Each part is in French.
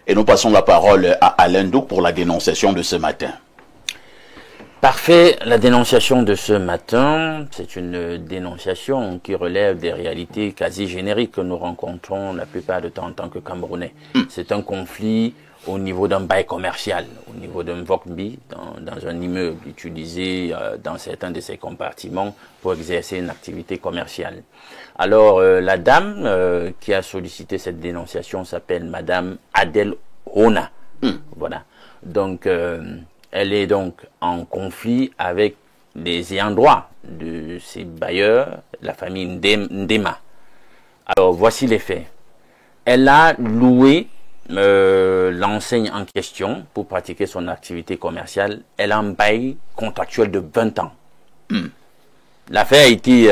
Et nous passons la parole à Alain Douk pour la dénonciation de ce matin. Parfait. La dénonciation de ce matin, c'est une dénonciation qui relève des réalités quasi génériques que nous rencontrons la plupart du temps en tant que Camerounais. C'est un conflit au niveau d'un bail commercial, au niveau d'un VOCBI, dans un immeuble utilisé dans certains de ses compartiments pour exercer une activité commerciale. Alors, la dame qui a sollicité cette dénonciation s'appelle Madame Adèle Ona. Voilà. Donc, elle est donc en conflit avec les ayants droit de ses bailleurs, la famille Ndema. Alors, voici les faits. Elle a loué l'enseigne en question pour pratiquer son activité commerciale. Elle a un bail contractuel de 20 ans. L'affaire a été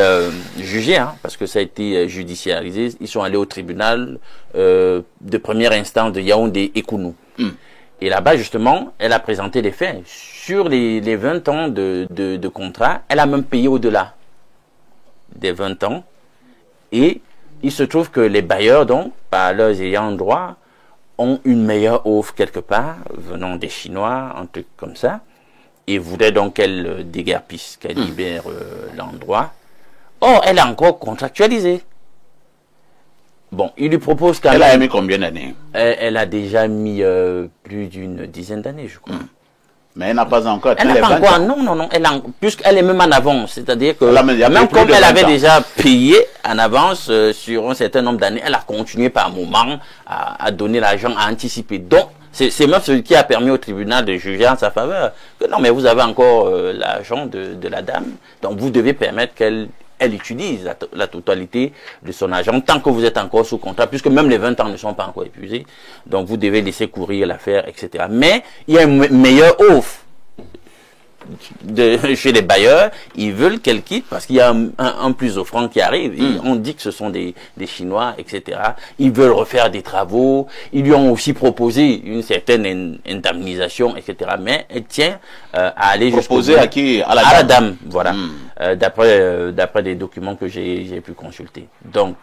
jugée, parce que ça a été judiciarisé. Ils sont allés au tribunal de première instance de Yaoundé et Kounou. Et là-bas, justement, elle a présenté les faits. Sur les 20 ans de contrat, elle a même payé au-delà des 20 ans. Et il se trouve que les bailleurs, donc, par leurs ayants droit, ont une meilleure offre quelque part, venant des Chinois, un truc comme ça, et voulaient donc qu'elle déguerpisse, qu'elle libère l'endroit. Or, elle a encore contractualisé. Bon, il lui propose quand même... Elle a mis combien d'années? Elle a déjà mis plus d'une dizaine d'années, je crois. Mais elle n'a pas encore... Elle n'a pas encore... Non. Puisqu'elle est même en avance. C'est-à-dire que même comme elle avait déjà payé en avance sur un certain nombre d'années, elle a continué par moment à donner l'argent, à anticiper. Donc, c'est même ce qui a permis au tribunal de juger en sa faveur. Que non, mais vous avez encore l'argent de la dame. Donc, vous devez permettre qu'elle utilise la totalité de son argent tant que vous êtes encore sous contrat, puisque même les 20 ans ne sont pas encore épuisés. Donc, vous devez laisser courir l'affaire, etc. Mais il y a une meilleure offre chez les bailleurs. Ils veulent qu'elle quitte parce qu'il y a un plus offrant qui arrive. On dit que ce sont des Chinois, etc. Ils veulent refaire des travaux. Ils lui ont aussi proposé une certaine indemnisation, etc. Mais elle tient à aller jusqu'au bout. Proposer à qui? À la dame, voilà. D'après des documents que j'ai pu consulter. Donc,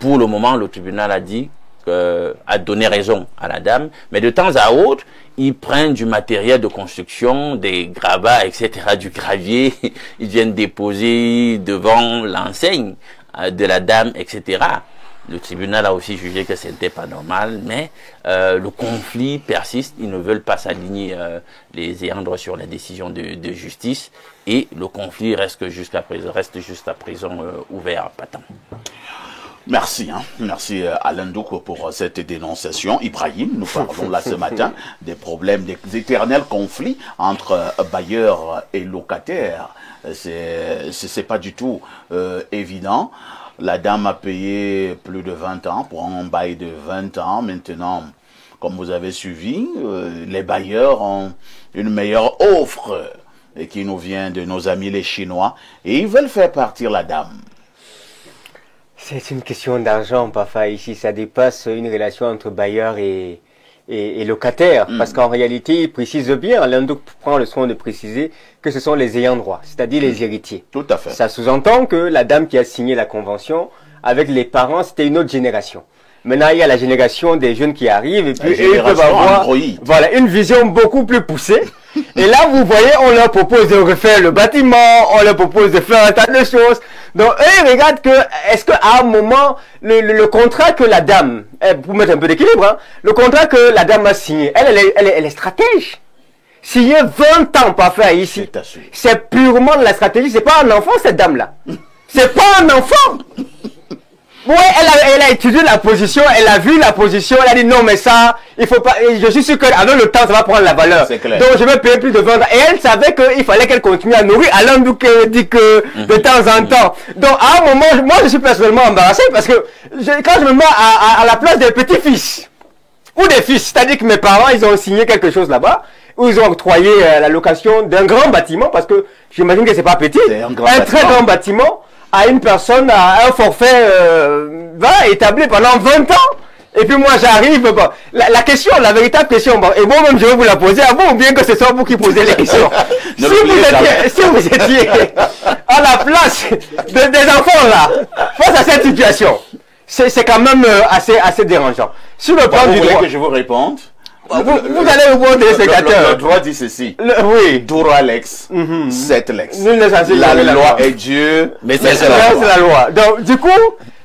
pour le moment, le tribunal a dit, a donné raison à la dame, mais de temps à autre, ils prennent du matériel de construction, des gravats, etc., du gravier, ils viennent déposer devant l'enseigne de la dame, etc. Le tribunal a aussi jugé que ce n'était pas normal, mais le conflit persiste. Ils ne veulent pas s'aligner les ayants droit sur la décision de justice, et le conflit reste jusqu'à présent ouvert, patent. Merci, merci Alain Douk pour cette dénonciation. Ibrahim, nous parlons là ce matin des problèmes, des éternels conflits entre bailleurs et locataires. C'est pas du tout évident. La dame a payé plus de 20 ans pour un bail de 20 ans. Maintenant, comme vous avez suivi, les bailleurs ont une meilleure offre qui nous vient de nos amis les Chinois et ils veulent faire partir la dame. C'est une question d'argent, parfois. Ici, ça dépasse une relation entre bailleur et locataire. Parce qu'en réalité, il précise bien, Alain Douk prend le soin de préciser que ce sont les ayants droit, c'est-à-dire les héritiers. Tout à fait. Ça sous-entend que la dame qui a signé la convention avec les parents, c'était une autre génération. Maintenant, il y a la génération des jeunes qui arrivent et puis ils peuvent avoir voilà, une vision beaucoup plus poussée. Et là, vous voyez, on leur propose de refaire le bâtiment, on leur propose de faire un tas de choses. Donc, eux, ils regardent que, est-ce qu'à un moment, le contrat que la dame, pour mettre un peu d'équilibre, le contrat que la dame a signé, elle est stratège. Signer 20 ans pas faire ici, c'est purement de la stratégie, c'est pas un enfant cette dame-là. C'est pas un enfant. Ouais, elle a étudié la position, elle a vu la position, elle a dit non mais ça, il faut pas, je suis sûr qu'avec le temps ça va prendre la valeur. Donc je vais payer plus de 20 ans. Et elle savait qu'il fallait qu'elle continue à nourrir. Alain Douk dit que de temps en temps. Donc à un moment, moi je suis personnellement embarrassé parce que quand je me mets à la place des petits-fils ou des fils, c'est-à-dire que mes parents ils ont signé quelque chose là-bas, où ils ont octroyé la location d'un grand bâtiment parce que j'imagine que c'est pas petit, un très grand bâtiment. À une personne à un forfait établi pendant 20 ans. Et puis moi j'arrive, bon, la question, la véritable question, bon, et moi-même je vais vous la poser à vous, ou bien que ce soit vous qui posez les questions. si vous étiez à la place des enfants là, face à cette situation, c'est quand même assez dérangeant. Sur le plan du droit... Vous voulez que je vous réponde? Vous allez répondre, téléspectateurs. Le droit dit ceci. Oui. Droit lex, c'est lex. La loi est Dieu, mais c'est la loi. Donc, du coup,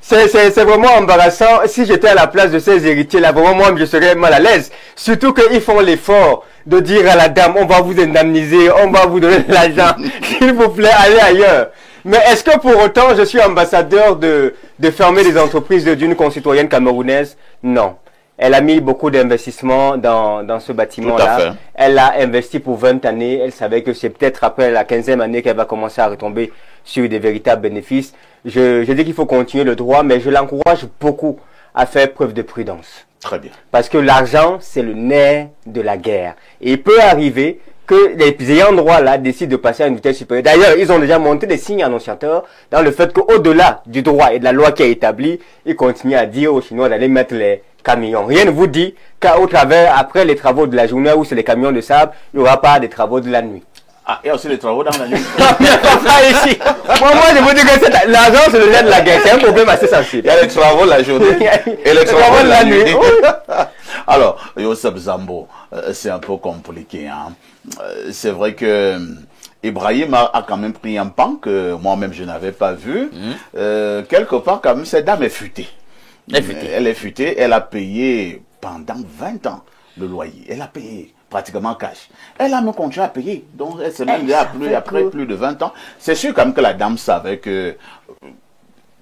c'est vraiment embarrassant. Si j'étais à la place de ces héritiers-là, vraiment, moi, je serais mal à l'aise. Surtout qu'ils font l'effort de dire à la dame, on va vous indemniser, on va vous donner de l'argent. S'il vous plaît, allez ailleurs. Mais est-ce que pour autant, je suis ambassadeur de fermer les entreprises d'une concitoyenne camerounaise? Non. Elle a mis beaucoup d'investissements dans ce bâtiment-là. Elle a investi pour 20 années. Elle savait que c'est peut-être après la 15e année qu'elle va commencer à retomber sur des véritables bénéfices. Je dis qu'il faut continuer le droit, mais je l'encourage beaucoup à faire preuve de prudence. Très bien. Parce que l'argent, c'est le nerf de la guerre. Et il peut arriver que les ayants droit là décident de passer à une vitesse supérieure. D'ailleurs, ils ont déjà monté des signes annonciateurs dans le fait qu'au-delà du droit et de la loi qui est établie, ils continuent à dire aux Chinois d'aller mettre les camions. Rien ne vous dit qu'au travers, après les travaux de la journée où c'est les camions de sable, il n'y aura pas des travaux de la nuit. Ah, il y a aussi les travaux dans la nuit. Ici. Moi, je vous dis que l'argent, c'est le nerf de la guerre. C'est un problème assez sensible. Il y a les travaux la journée et les travaux de la nuit. Alors, Youssef Zambo, c'est un peu compliqué. Hein. C'est vrai que Ibrahim a quand même pris un pan que moi-même je n'avais pas vu. Quelque part, quand même, cette dame est futée. Elle est futée, elle a payé pendant 20 ans le loyer. Elle a payé pratiquement cash. Elle a même continué à payer. Donc, elle s'est même après plus de 20 ans. C'est sûr quand même que la dame savait que,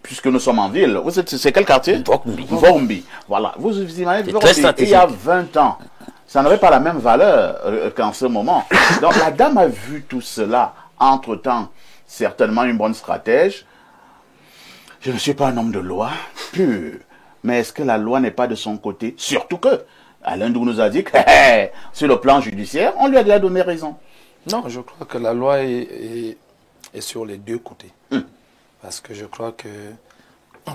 puisque nous sommes en ville, c'est quel quartier? Vorumbi. Voilà. Vous imaginez, il y a 20 ans, ça n'avait pas la même valeur qu'en ce moment. Donc, la dame a vu tout cela. Entre-temps, certainement une bonne stratège. Je ne suis pas un homme de loi pur. Mais est-ce que la loi n'est pas de son côté? Surtout que Alain Dou nous a dit que sur le plan judiciaire, on lui a déjà donné raison. Non, je crois que la loi est sur les deux côtés. Parce que je crois que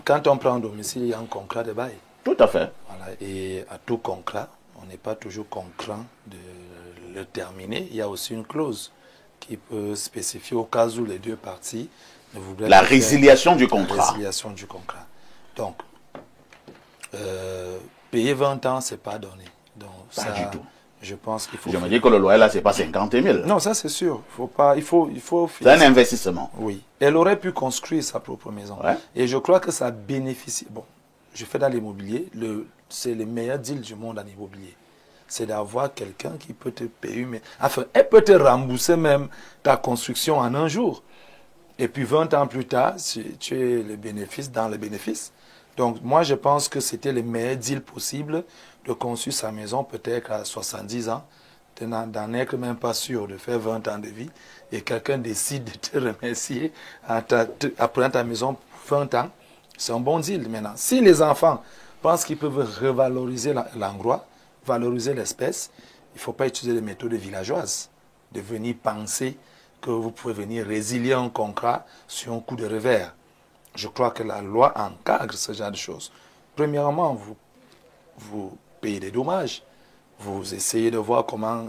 quand on prend un domicile, il y a un contrat de bail. Tout à fait. Voilà. Et à tout contrat, on n'est pas toujours contraint de le terminer. Il y a aussi une clause qui peut spécifier au cas où les deux parties ne voudraient la résiliation du contrat. La résiliation du contrat. Donc, payer 20 ans, c'est pas donné. Donc, pas ça, du tout. Je pense qu'il faut... Je me dis que le loyer là, c'est pas 50 000. Non, ça c'est sûr. Il faut c'est un investissement. Oui. Elle aurait pu construire sa propre maison. Ouais. Et je crois que ça bénéficie... Bon, je fais dans l'immobilier, c'est le meilleur deal du monde en immobilier. C'est d'avoir quelqu'un qui peut te payer... Enfin, elle peut te rembourser même ta construction en un jour. Et puis 20 ans plus tard, tu es le bénéfice dans le bénéfice. Donc, moi, je pense que c'était le meilleur deal possible de construire sa maison peut-être à 70 ans, d'en être même pas sûr, de faire 20 ans de vie, et quelqu'un décide de te remercier après ta maison pour 20 ans. C'est un bon deal. Maintenant, si les enfants pensent qu'ils peuvent revaloriser l'endroit, valoriser l'espèce, il ne faut pas utiliser les méthodes villageoises, de venir penser que vous pouvez venir résilier un contrat sur un coup de revers. Je crois que la loi encadre ce genre de choses. Premièrement, vous payez des dommages. Vous essayez de voir comment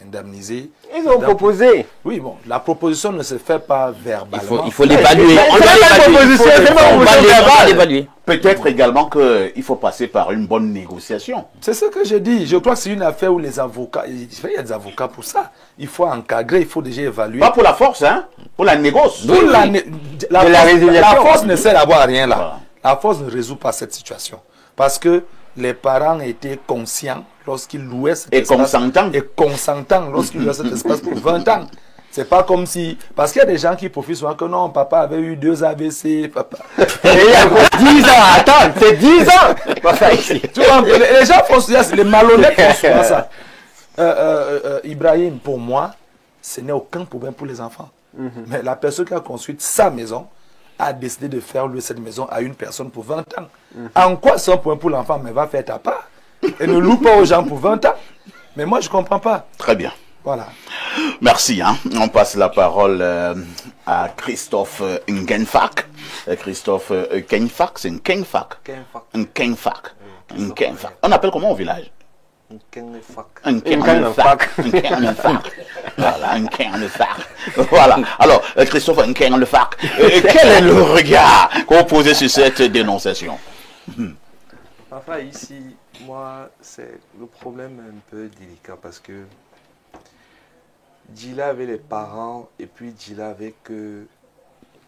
indemniser. Ils ont proposé. Oui, bon, la proposition ne se fait pas verbalement. Il faut l'évaluer. On va l'évaluer. Peut-être également qu'il faut passer par une bonne négociation. C'est ce que je dis. Je crois que c'est une affaire où les avocats... Il y a des avocats pour ça. Il faut encadrer, il faut déjà évaluer. Pas pour la force, hein. Pour la négoce. La force ne sert à voir rien là. Voilà. La force ne résout pas cette situation. Parce que les parents étaient conscients lorsqu'ils louaient cet espace. Et consentants lorsqu'ils louaient cet espace pour 20 ans. C'est pas comme si... Parce qu'il y a des gens qui profitent souvent que non, papa avait eu 2 AVC, papa. Et il y a 10 ans, attends, c'est 10 ans. Tu vois, les gens font ça, les malhonnêtes font souvent ça. Ibrahim, pour moi, ce n'est aucun problème pour les enfants. Mais la personne qui a construit sa maison a décidé de faire louer cette maison à une personne pour 20 ans. En quoi c'est un problème pour l'enfant? Mais va faire ta part. Et ne loue pas aux gens pour 20 ans. Mais moi, je ne comprends pas. Très bien. Voilà. Merci. Hein. On passe la parole à Christophe Nkenfak. Christophe Nkenfak, c'est Nkenfak. Nkenfak. Nkenfak. On appelle comment au village? Nkenfak. Voilà, Nkenfak. Voilà. Alors, Christophe Nkenfak, quel est le regard qu'on posait sur cette dénonciation? Enfin, ici, moi, c'est le problème un peu délicat parce que dealer avec les parents et puis dealer avec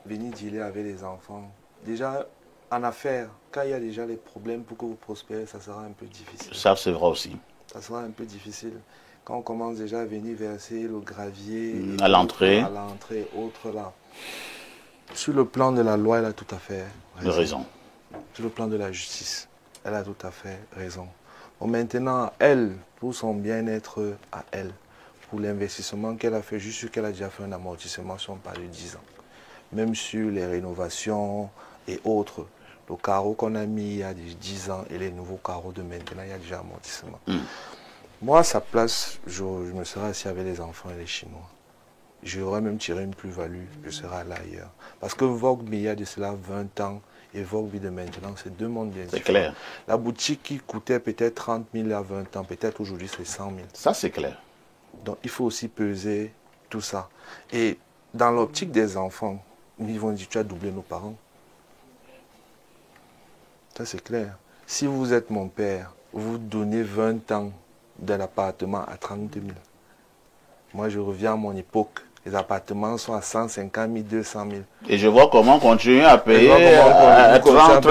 venir dealer avec les enfants. Déjà, en affaires, quand il y a déjà les problèmes pour que vous prospérez, ça sera un peu difficile. Ça, c'est vrai aussi. Ça sera un peu difficile. Quand on commence déjà à venir verser le gravier à l'entrée, autre là. Sur le plan de la loi, elle a tout à fait raison. Sur le plan de la justice, elle a tout à fait raison. Bon, maintenant, elle, pour son bien-être à elle, pour l'investissement qu'elle a fait, juste sûr qu'elle a déjà fait un amortissement, si on parle de 10 ans. Même sur les rénovations et autres, le carreau qu'on a mis il y a 10 ans et les nouveaux carreaux de maintenant, il y a déjà amortissement. Moi, à sa place, je me serais assis avec les enfants et les Chinois. J'aurais même tiré une plus-value, je serais là ailleurs. Parce que Vogue, il y a de cela 20 ans, et Vogue de maintenant, c'est deux mondes bien différents. C'est clair. La boutique qui coûtait peut-être 30 000 à 20 ans, peut-être aujourd'hui c'est 100 000. Ça, c'est clair. Donc, il faut aussi peser tout ça. Et dans l'optique des enfants, ils vont dire, tu as doublé nos parents. Ça, c'est clair. Si vous êtes mon père, vous donnez 20 ans de l'appartement à 30 000. Moi, je reviens à mon époque. Les appartements sont à 150 000, 200 000. Et je vois comment continuer à payer 30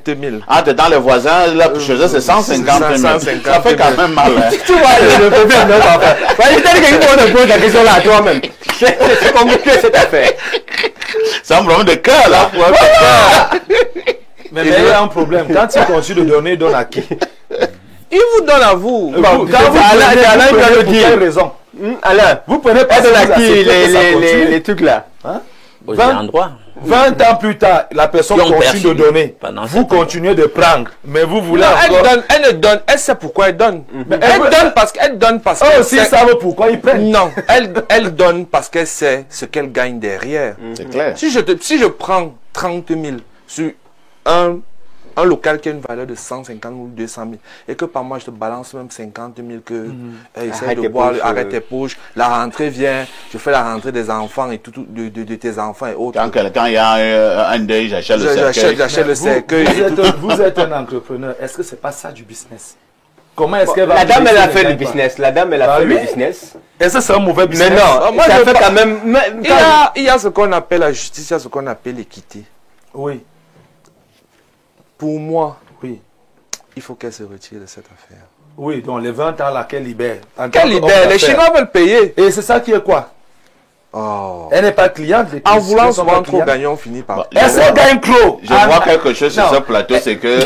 000. Ah, t'es dans les voisins, là, chez eux, c'est 150 000. Ça fait quand même mal. Tu vois, je peux faire notre affaire. Je te pose la question là à toi-même. C'est compliqué cette affaire. C'est un problème de cœur, là. Mais il y a un problème. Quand il continue de donner, il donne à qui? Il vous donne à vous. Quand vous prenez quelle raison? Alain, vous prenez pas de qui les trucs là. Hein? 20 ans plus tard, la personne continue de donner. Vous continuez de prendre. Mais vous voulez encore... Elle donne. Elle sait pourquoi elle donne. Elle donne parce qu'elle donne parce qu'elle aussi savent pourquoi ils prennent. Non, elle donne parce qu'elle sait ce qu'elle gagne derrière. C'est clair. Si je prends 30 000 sur un local qui a une valeur de 150 ou 200 000 et que par mois je te balance même 50 000 que essaie de boire, arrête tes poches, la rentrée vient, je fais la rentrée des enfants et tout de tes enfants et autres. Quand il y a un deuil, j'achète le cercueil. J'achète le cercueil. Vous êtes un entrepreneur, est-ce que c'est pas ça du business? Comment est-ce qu'elle va... La dame elle a fait le business, la dame elle a fait le business. Est-ce que c'est un mauvais business? Mais non, moi je fais quand même... Il y a ce qu'on appelle la justice, il y a ce qu'on appelle l'équité. Oui. Pour moi, oui, il faut qu'elle se retire de cette affaire. Oui, donc les 20 ans là, qu'elle libère. Qu'elle libère, les Chinois veulent payer. Et c'est ça qui est quoi? Oh. Elle n'est pas cliente. En voulant souvent trop gagner, on finit par... Elle se gagne clos. Je vois quelque chose sur ce plateau, c'est que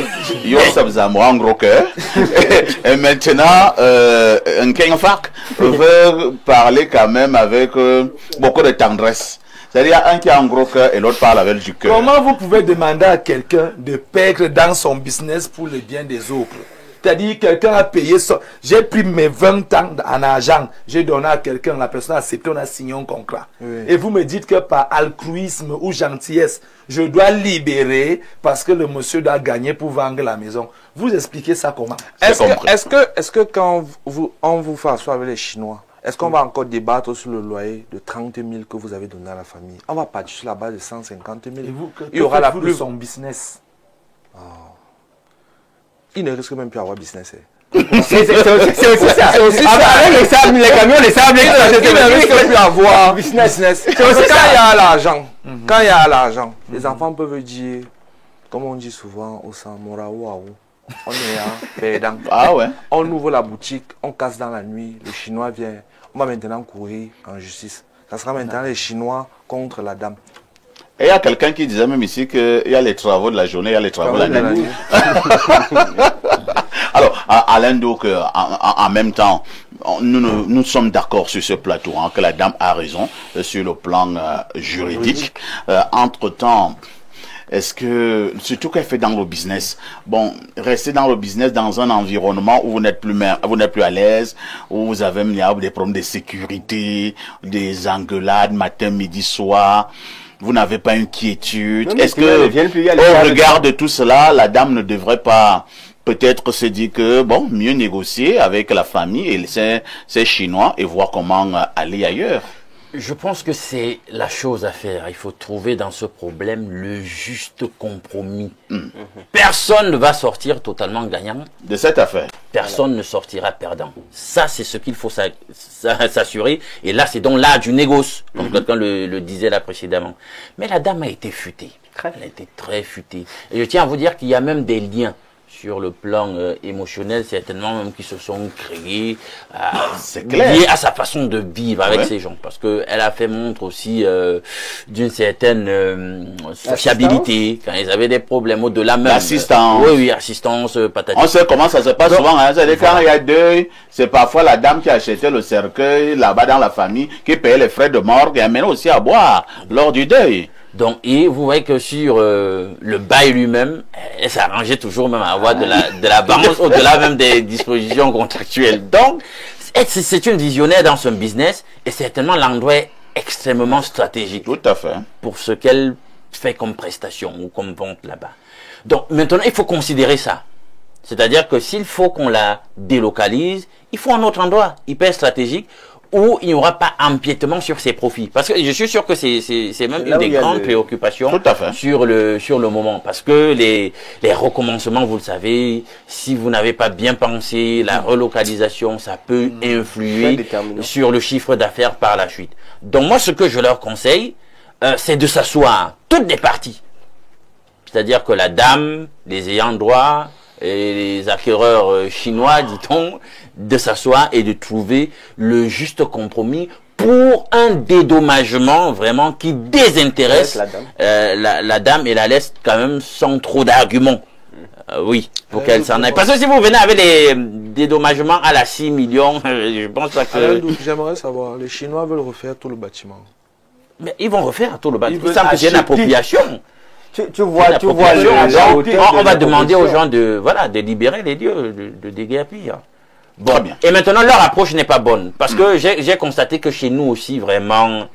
Yossef Zamoura, un gros cœur, et maintenant, un King Fark veut parler quand même avec beaucoup de tendresse. C'est-à-dire un qui a un gros cœur et l'autre parle avec du cœur. Comment vous pouvez demander à quelqu'un de perdre dans son business pour le bien des autres? C'est-à-dire quelqu'un a payé ça. J'ai pris mes 20 ans en argent, j'ai donné à quelqu'un, la personne a accepté, on a signé un contrat. Oui. Et vous me dites que par altruisme ou gentillesse, je dois libérer parce que le monsieur doit gagner pour vendre la maison. Vous expliquez ça comment? Est-ce que quand on vous fait asseoir avec les Chinois, est-ce qu'on va encore débattre sur le loyer de 30 000 que vous avez donné à la famille? On va partir sur la base de 150 000. Et vous, il y aura la plus... son business. Oh. Il ne risque même plus d'avoir business. C'est aussi ça. C'est aussi ça. Avec les sables, les camions, les sables, il ne risque plus d'avoir business. C'est aussi quand il y a l'argent, quand il y a l'argent, les enfants peuvent dire, comme on dit souvent, au Samora Waouh. On est perdant. Ah ouais. On ouvre la boutique, on casse dans la nuit, le Chinois vient. On va maintenant courir en justice. Ça sera maintenant les Chinois contre la dame. Et il y a quelqu'un qui disait même ici qu'il y a les travaux de la journée, il y a les travaux de la nuit. Alors, Alain, donc, en même temps, nous sommes d'accord sur ce plateau, hein, que la dame a raison sur le plan juridique. Entre-temps, est-ce que, surtout qu'elle fait dans le business, bon, rester dans le business dans un environnement où vous n'êtes plus à l'aise, où vous avez des problèmes de sécurité, des engueulades matin, midi, soir, vous n'avez pas une quiétude. Est-ce que, au regard de tout cela, la dame ne devrait pas peut-être se dire que, bon, mieux négocier avec la famille et ces Chinois et voir comment aller ailleurs? Je pense que c'est la chose à faire. Il faut trouver dans ce problème le juste compromis. Personne ne va sortir totalement gagnant de cette affaire. Personne ne sortira perdant. Ça, c'est ce qu'il faut s'assurer. Et là, c'est donc l'art du négoce, comme quelqu'un le disait là précédemment. Mais la dame a été futée. Elle a été très futée. Et je tiens à vous dire qu'il y a même des liens sur le plan émotionnel, certainement même qui se sont créés liés à sa façon de vivre avec ces gens. Parce qu'elle a fait montre aussi d'une certaine sociabilité quand ils avaient des problèmes au-delà même. Assistance. Oui, assistance, patati. On sait comment ça se passe souvent. Hein. C'est quand il y a deuil, c'est parfois la dame qui achetait le cercueil là-bas dans la famille, qui payait les frais de morgue et amène aussi à boire lors du deuil. Donc, et vous voyez que sur le bail lui-même, elle s'arrangeait toujours même à avoir de la balance au-delà même des dispositions contractuelles. Donc, c'est une visionnaire dans son business et certainement l'endroit est extrêmement stratégique. Tout à fait. Pour ce qu'elle fait comme prestation ou comme vente là-bas. Donc, maintenant, il faut considérer ça. C'est-à-dire que s'il faut qu'on la délocalise, il faut un autre endroit hyper stratégique où il n'y aura pas empiètement sur ses profits. Parce que je suis sûr que c'est même une des grandes préoccupations sur le moment. Parce que les recommencements, vous le savez, si vous n'avez pas bien pensé, la relocalisation, ça peut influer sur le chiffre d'affaires par la suite. Donc moi, ce que je leur conseille, c'est de s'asseoir, toutes les parties. C'est-à-dire que la dame, les ayants droit, et les acquéreurs chinois, dit-on, de s'asseoir et de trouver le juste compromis pour un dédommagement vraiment qui désintéresse la dame et la laisse quand même sans trop d'arguments. Oui, pour qu'elle s'en aille. Parce que si vous venez avec les dédommagements à la 6 millions, je pense pas que... J'aimerais savoir, les Chinois veulent refaire tout le bâtiment. Mais ils vont refaire tout le bâtiment. Ils savent que c'est une appropriation. Tu vois on va demander aux gens de libérer les lieux, de déguerpir. Bon, et maintenant leur approche n'est pas bonne parce que j'ai constaté que chez nous aussi vraiment,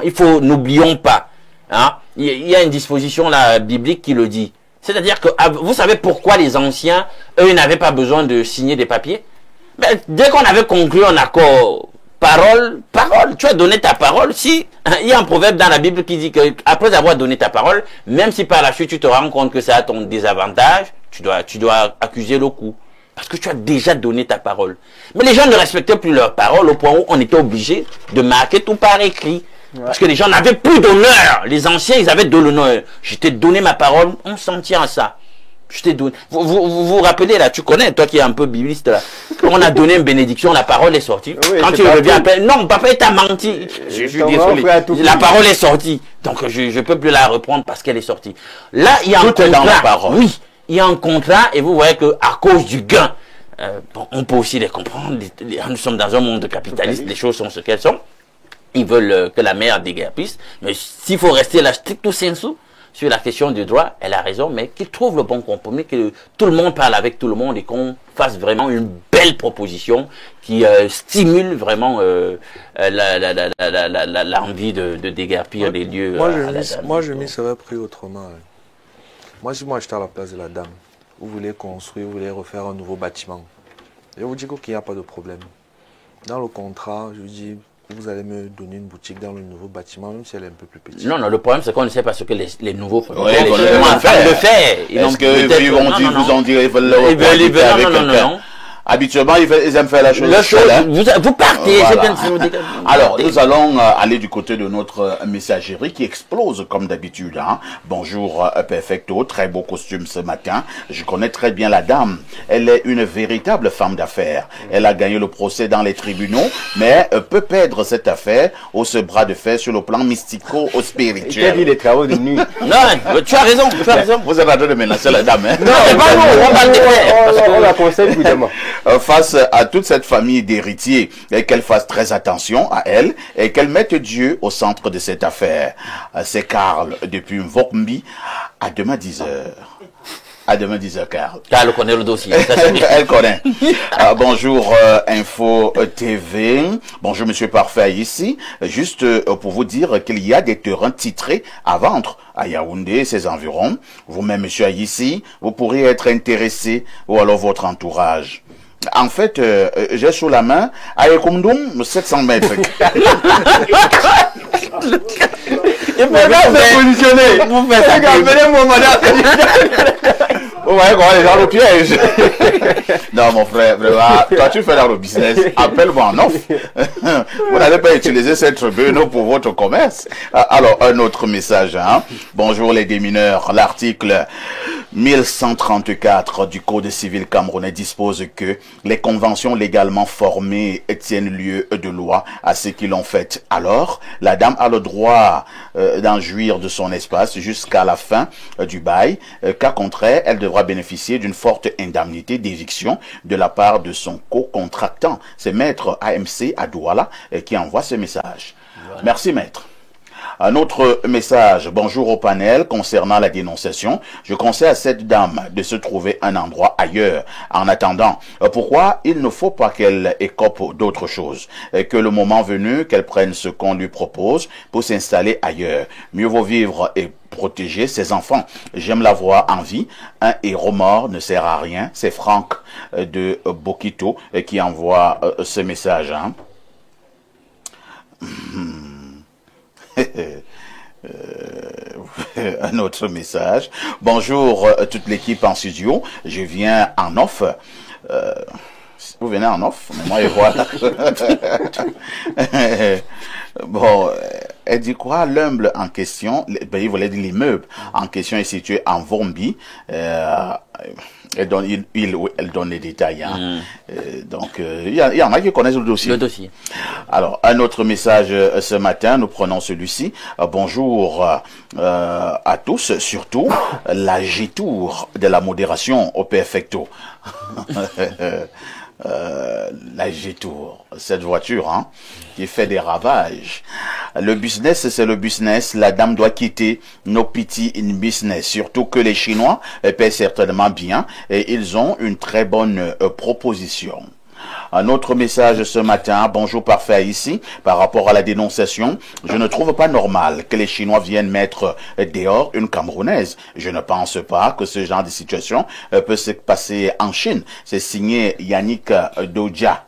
il faut, n'oublions pas, hein, il y a une disposition là biblique qui le dit. C'est-à-dire que vous savez pourquoi les anciens, eux, n'avaient pas besoin de signer des papiers. Mais dès qu'on avait conclu un accord, parole, tu as donné ta parole. Si il y a un proverbe dans la Bible qui dit que après avoir donné ta parole, même si par la suite tu te rends compte que ça a ton désavantage, tu dois accuser le coup parce que tu as déjà donné ta parole. Mais les gens ne respectaient plus leur parole au point où on était obligé de marquer tout par écrit. Parce que les gens n'avaient plus d'honneur. Les anciens, ils avaient de l'honneur. Je t'ai donné ma parole, on s'en tient à ça. Je t'ai donné. Vous rappelez là, tu connais, toi qui es un peu bibliste là. On a donné une bénédiction, la parole est sortie. Oui, quand tu reviens après, non, papa, il t'a menti. Je suis désolé. La parole est sortie. Donc je peux plus la reprendre parce qu'elle est sortie. Là, il y a un contrat. Dans la parole. Oui, il y a un contrat et vous voyez que à cause du gain, on peut aussi les comprendre. Nous sommes dans un monde capitaliste, les choses sont ce qu'elles sont. Ils veulent que la mère déguerpisse. Mais s'il faut rester là stricto sensu sur la question du droit, elle a raison, mais qu'ils trouvent le bon compromis, que tout le monde parle avec tout le monde et qu'on fasse vraiment une belle proposition qui stimule vraiment l'envie de déguerpir les lieux. Moi, je m'y serais pris autrement. Moi, si moi j'étais à la place de la dame, vous voulez construire, vous voulez refaire un nouveau bâtiment, je vous dis qu'il n'y a pas de problème. Dans le contrat, je vous dis, vous allez me donner une boutique dans le nouveau bâtiment, même si elle est un peu plus petite. Non, le problème c'est qu'on ne sait pas ce que les nouveaux propriétaires le faire. Est-ce qu'ils vont dire, vous en dire, ils veulent le reprendre avec quelqu'un? Habituellement, ils aiment faire la chose. Vous partez. Voilà. Alors, nous allons aller du côté de notre messagerie qui explose comme d'habitude. Hein. Bonjour, Perfecto. Très beau costume ce matin. Je connais très bien la dame. Elle est une véritable femme d'affaires. Elle a gagné le procès dans les tribunaux, mais peut perdre cette affaire au ce bras de fer sur le plan mystico-spirituel. Tu as dit les travaux de nuit. Non, tu as raison. Vous êtes en train de menacer la dame. Hein? Non, on la conseille évidemment. Face à toute cette famille d'héritiers, et qu'elle fasse très attention à elle et qu'elle mette Dieu au centre de cette affaire. C'est Karl depuis Vokmbi. À demain 10h. À demain 10h, Karl. Karl connaît le dossier. Elle connaît. Bonjour Info TV. Bonjour Monsieur Parfait ici. Juste pour vous dire qu'il y a des terrains titrés à vendre à Yaoundé et ses environs. Vous-même, Monsieur Aïssi, vous pourriez être intéressé ou alors votre entourage. En fait, j'ai sous la main Ayekoumdoum 700 mètres. Il faut bien se positionner. Vous faites ça. Vous voyez comment les gens le piège. Non, mon frère, vraiment, toi tu fais dans le business, appelle-moi en offre. Vous n'allez pas utiliser cette tribune pour votre commerce. Alors, un autre message. Hein. Bonjour les démineurs. L'article 1134 du Code civil camerounais dispose que les conventions légalement formées tiennent lieu de loi à ceux qui l'ont fait. Alors, la dame a le droit d'en jouir de son espace jusqu'à la fin du bail. Cas contraire, elle devra bénéficier d'une forte indemnité d'éviction de la part de son co-contractant. C'est Maître AMC à Douala qui envoie ce message. Voilà. Merci Maître. Un autre message, bonjour au panel, concernant la dénonciation. Je conseille à cette dame de se trouver un endroit ailleurs. En attendant, pourquoi il ne faut pas qu'elle écope d'autre chose, que le moment venu, qu'elle prenne ce qu'on lui propose pour s'installer ailleurs. Mieux vaut vivre et protéger ses enfants. J'aime la voir en vie. Un héros mort ne sert à rien. C'est Franck de Bokito qui envoie ce message. Hein. Un autre message. Bonjour toute l'équipe en studio. Je viens en off. Vous venez en off, mais moi et voilà. Bon, elle dit quoi? L'humble en question, il voulait dire l'immeuble en question est situé en Vombi. Elle donne, elle donne les détails. Hein. Donc, il y en a qui connaissent le dossier. Le dossier. Alors, un autre message ce matin, nous prenons celui-ci. Bonjour à tous, surtout la G-Tour de la modération au perfecto. La G-Tour, cette voiture hein, qui fait des ravages. Le business, c'est le business. La dame doit quitter nos petits in business. Surtout que les Chinois paient certainement bien et ils ont une très bonne proposition. Un autre message ce matin, bonjour parfait ici, par rapport à la dénonciation, je ne trouve pas normal que les Chinois viennent mettre dehors une Camerounaise. Je ne pense pas que ce genre de situation peut se passer en Chine. C'est signé Yannick Doja.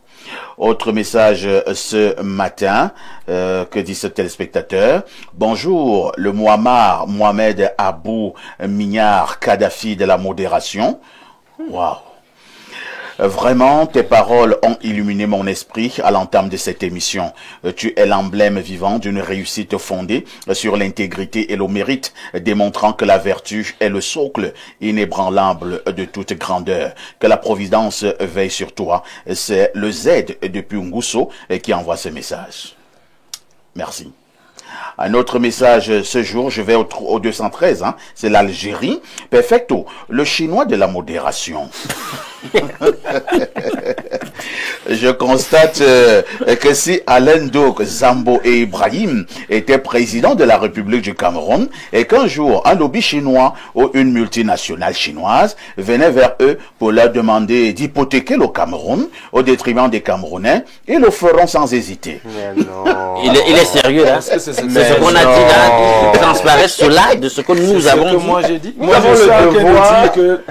Autre message ce matin, que dit ce téléspectateur. Bonjour, le Muammar Mohamed Abou Mignard Kadhafi de la modération. Waouh. Vraiment, tes paroles ont illuminé mon esprit à l'entame de cette émission. Tu es l'emblème vivant d'une réussite fondée sur l'intégrité et le mérite, démontrant que la vertu est le socle inébranlable de toute grandeur. Que la providence veille sur toi. C'est le Z depuis Ngusso qui envoie ce message. Merci. Un autre message ce jour, je vais au 213, hein, c'est l'Algérie. Perfecto, le chinois de la modération. Je constate que si Alain Douk, Zambo et Ibrahim étaient présidents de la République du Cameroun et qu'un jour un lobby chinois ou une multinationale chinoise venait vers eux pour leur demander d'hypothéquer le Cameroun au détriment des Camerounais, ils le feront sans hésiter. Mais non. Il est sérieux là. C'est ce qu'on a dit là. Il transparaît cela de ce que nous avons dit. Moi j'ai dit. Moi j'ai dit que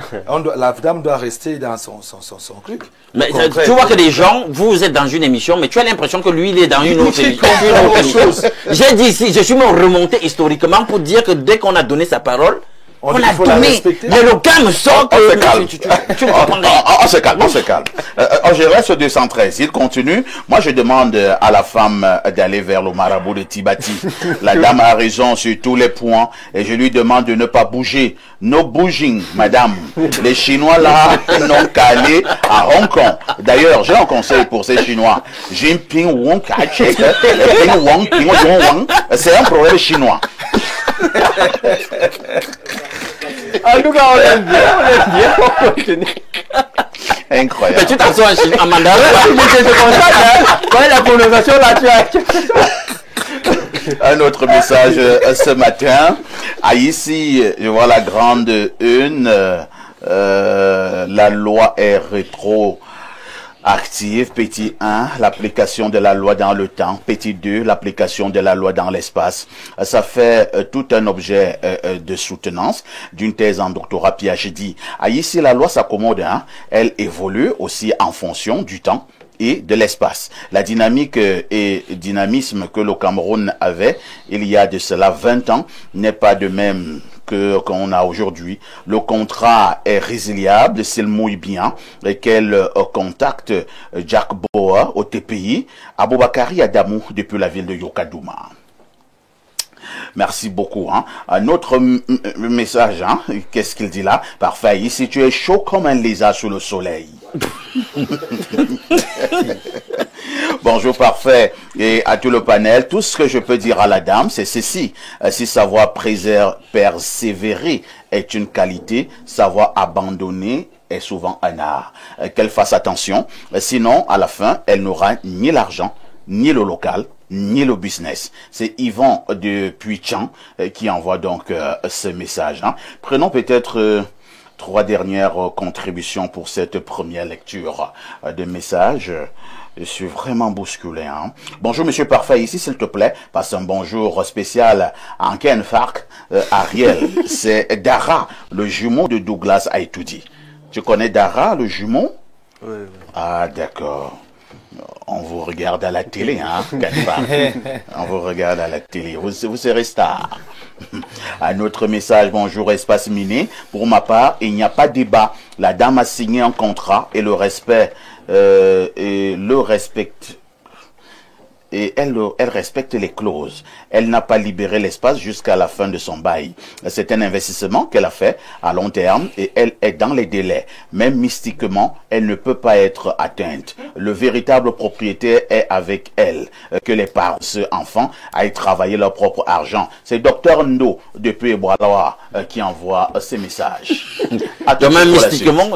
la dame doit rester dans son truc. Mais tu vois que les gens, vous êtes dans une émission, mais tu as l'impression que lui, il est dans une autre émission. J'ai dit ici, je suis même remonté historiquement pour dire que dès qu'on a donné sa parole, on a donné. Mais le gars me sort que... On se calme, on se calme. Je reste au 213. Il continue. Moi, je demande à la femme d'aller vers le marabout de Tibati. La dame a raison sur tous les points et je lui demande de ne pas bouger. No bouging, madame. Les Chinois là n'ont qu'à aller à Hong Kong. D'ailleurs, j'ai un conseil pour ces Chinois. Jinping Wong Kachek, c'est un problème chinois. En tout cas, on l'aime bien, on continue. Incroyable. Mais tu t'en sors en mandarin. Ouais, la prononciation là, tu as. Un autre message ce matin. Ici, je vois la grande une. La loi est rétro. Active, petit 1, l'application de la loi dans le temps. Petit 2, l'application de la loi dans l'espace. Ça fait tout un objet de soutenance d'une thèse en doctorat PhD. Ici, la loi s'accommode, elle évolue aussi en fonction du temps et de l'espace. La dynamique et dynamisme que le Cameroun avait il y a de cela 20 ans n'est pas de même qu'on a aujourd'hui. Le contrat est résiliable s'il mouille bien et qu'elle contacte Jack Boa au TPI, Aboubakari Adamou depuis la ville de Yokadouma. Merci beaucoup. Un autre message, qu'est-ce qu'il dit là? Parfait. Ici, tu es chaud comme un lézard sous le soleil. Bonjour, parfait. Et à tout le panel, tout ce que je peux dire à la dame, c'est ceci. Si savoir persévérer est une qualité, savoir abandonner est souvent un art. Qu'elle fasse attention. Sinon, à la fin, elle n'aura ni l'argent, ni le local, ni le business. C'est Yvan de Puichan qui envoie donc ce message. Prenons peut-être 3 dernières contributions pour cette première lecture de message. Je suis vraiment bousculé. Bonjour Monsieur Parfait, ici s'il te plaît, passe un bonjour spécial à Ken Fark, Ariel. C'est Dara, le jumeau de Douglas Aitoudi. Tu connais Dara, le jumeau? Oui. Ah d'accord. On vous regarde à la télé, On vous regarde à la télé. Vous serez star. Un autre message. Bonjour, espace miné. Pour ma part, il n'y a pas de débat. La dame a signé un contrat et elle respecte les clauses. Elle n'a pas libéré l'espace jusqu'à la fin de son bail. C'est un investissement qu'elle a fait à long terme et elle est dans les délais. Même mystiquement, elle ne peut pas être atteinte. Le véritable propriétaire est avec elle. Que les parents, ce enfant, aillent travailler leur propre argent. C'est Dr Ndo depuis Boalawa qui envoie ces messages. Même mystiquement,